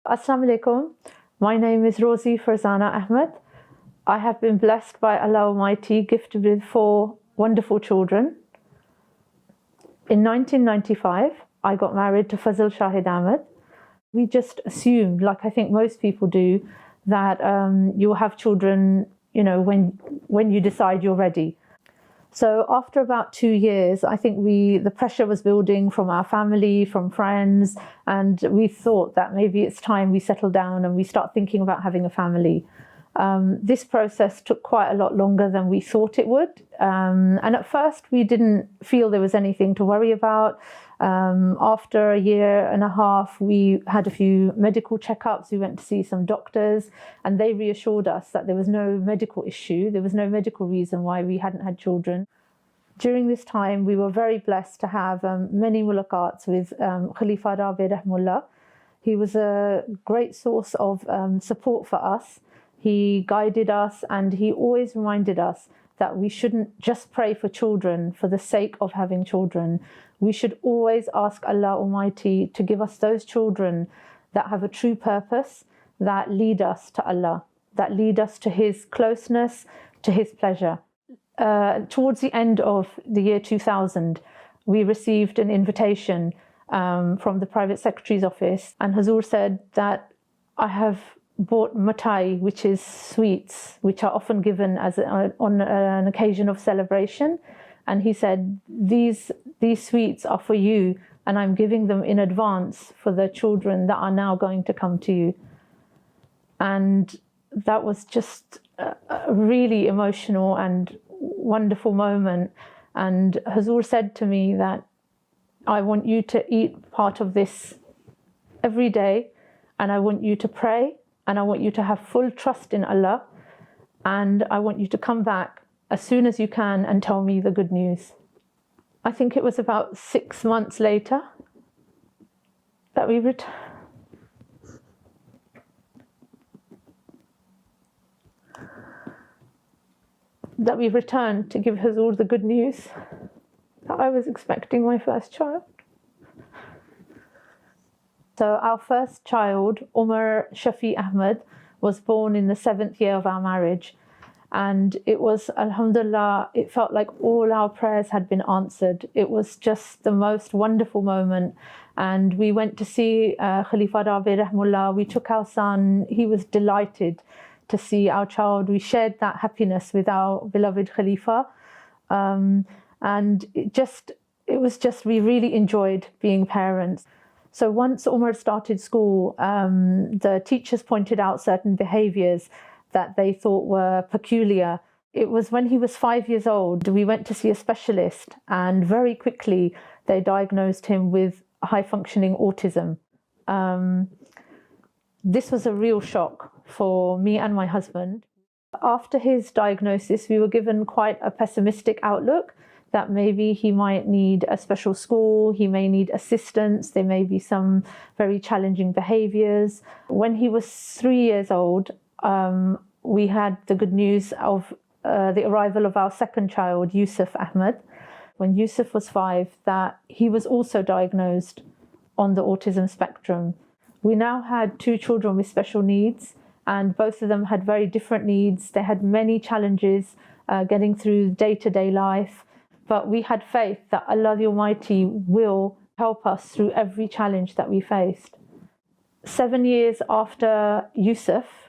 Assalamu alaikum. My name is Rosie Ahmad. I have been blessed by Allah Almighty, gifted with 4 wonderful children. In 1995, I got married to Fazil Shahid Ahmad. We just assumed, like I think most people do, that you'll have children, when you decide you're ready. So after about 2 years, I think the pressure was building from our family, from friends, and we thought that maybe it's time we settle down and we start thinking about having a family. This process took quite a lot longer than we thought it would. And at first we didn't feel there was anything to worry about. After 1.5 years, we had a few medical checkups. We went to see some doctors and they reassured us that there was no medical issue. There was no medical reason why we hadn't had children. During this time, we were very blessed to have many mulaqats with Khalifa Rabi Rahmullah. He was a great source of support for us. He guided us and he always reminded us that we shouldn't just pray for children for the sake of having children. We should always ask Allah Almighty to give us those children that have a true purpose, that lead us to Allah, that lead us to His closeness, to His pleasure. Towards the end of the year 2000, we received an invitation from the Private Secretary's office, and Hazur said that I have bought matai, which is sweets, which are often given on an occasion of celebration. And he said, these sweets are for you, and I'm giving them in advance for the children that are now going to come to you. And that was just a really emotional and wonderful moment. And Hazur said to me that I want you to eat part of this every day, and I want you to pray, and I want you to have full trust in Allah, and I want you to come back as soon as you can and tell me the good news. I think it was about 6 months later that we returned to give Hazur the good news that I was expecting my first child. So our first child, Umar Shafi Ahmad, was born in the 7th year of our marriage. And it was, alhamdulillah, it felt like all our prayers had been answered. It was just the most wonderful moment. And we went to see Khalifa Rabi Rahmullah. We took our son. He was delighted to see our child. We shared that happiness with our beloved Khalifa. And we really enjoyed being parents. So once Umar started school, the teachers pointed out certain behaviours that they thought were peculiar. It was when he was 5 years old, we went to see a specialist, and very quickly they diagnosed him with high-functioning autism. This was a real shock for me and my husband. After his diagnosis, we were given quite a pessimistic outlook, that maybe he might need a special school, he may need assistance, there may be some very challenging behaviours. When he was 3 years old, we had the good news of the arrival of our second child, Yusuf Ahmad. When Yusuf was 5, that he was also diagnosed on the autism spectrum. We now had 2 children with special needs, and both of them had very different needs. They had many challenges getting through day-to-day life. But we had faith that Allah the Almighty will help us through every challenge that we faced. 7 years after Yusuf,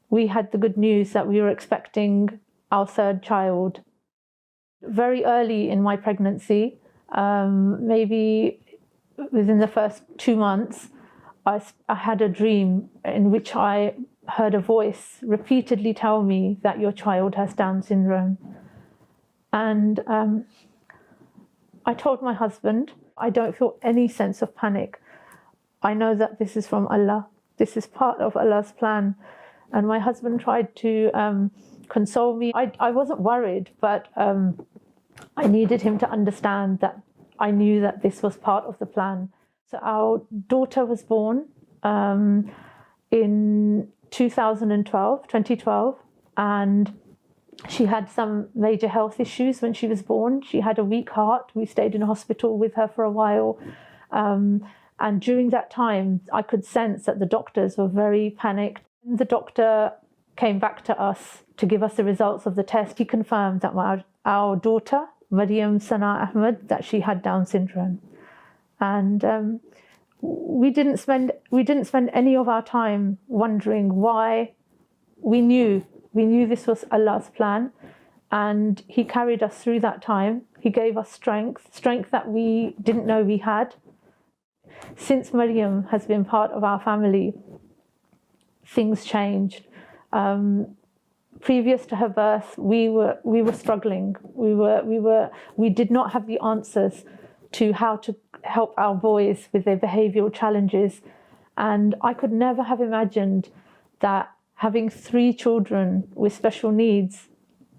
we had the good news that we were expecting our 3rd child. Very early in my pregnancy, maybe within the first 2 months, I had a dream in which I heard a voice repeatedly tell me that your child has Down syndrome. And I told my husband, I don't feel any sense of panic. I know that this is from Allah. This is part of Allah's plan. And my husband tried to console me. I wasn't worried, but I needed him to understand that I knew that this was part of the plan. So our daughter was born in 2012, and she had some major health issues when she was born. She had a weak heart. We stayed in hospital with her for a while. And during that time, I could sense that the doctors were very panicked. The doctor came back to us to give us the results of the test. He confirmed that our daughter, Maryam Sana Ahmad, that she had Down syndrome. And we didn't spend any of our time wondering why. We knew this was Allah's plan, and He carried us through that time. He gave us strength that we didn't know we had. Since Maryam has been part of our family, things changed. Previous to her birth, we were struggling. We did not have the answers to how to help our boys with their behavioural challenges, and I could never have imagined that having 3 children with special needs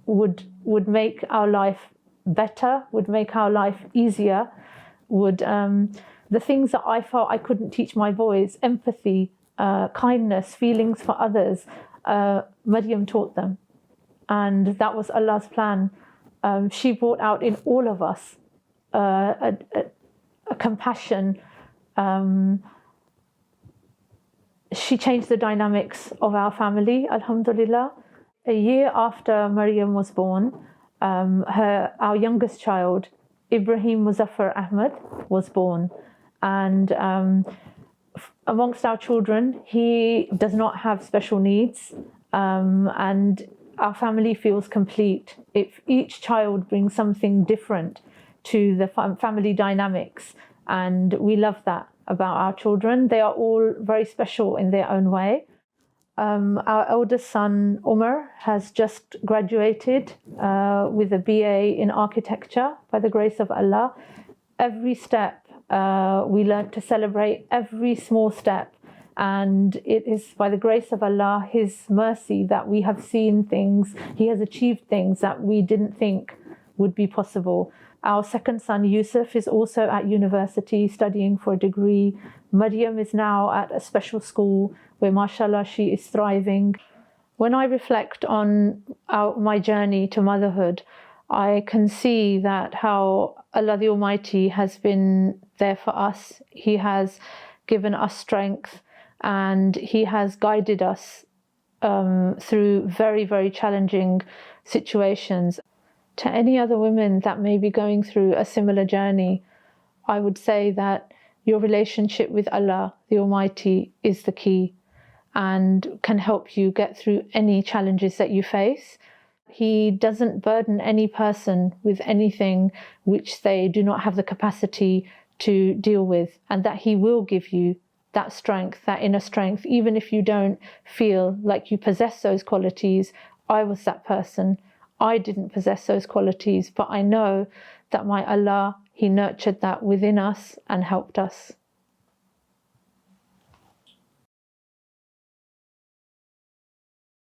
would make our life better, would make our life easier, would the things that I felt I couldn't teach my boys, empathy, kindness, feelings for others, Maryam taught them. And that was Allah's plan. She brought out in all of us a compassion. She changed the dynamics of our family, alhamdulillah. A year after Maryam was born, our youngest child, Ibrahim Muzaffar Ahmad, was born. And amongst our children, he does not have special needs, and our family feels complete. If each child brings something different to the family dynamics, and we love that about our children. They are all very special in their own way. Our eldest son, Umar, has just graduated with a BA in architecture by the grace of Allah. Every step, we learned to celebrate every small step. And it is by the grace of Allah, His mercy, that we have seen things. He has achieved things that we didn't think would be possible. Our second son, Yusuf, is also at university studying for a degree. Maryam is now at a special school where, mashallah, she is thriving. When I reflect on my journey to motherhood, I can see that how Allah the Almighty has been there for us. He has given us strength, and He has guided us through very, very challenging situations. To any other women that may be going through a similar journey, I would say that your relationship with Allah the Almighty is the key and can help you get through any challenges that you face. He doesn't burden any person with anything which they do not have the capacity to deal with, and that He will give you that strength, that inner strength, even if you don't feel like you possess those qualities. I was that person. I didn't possess those qualities, but I know that my Allah, He nurtured that within us and helped us.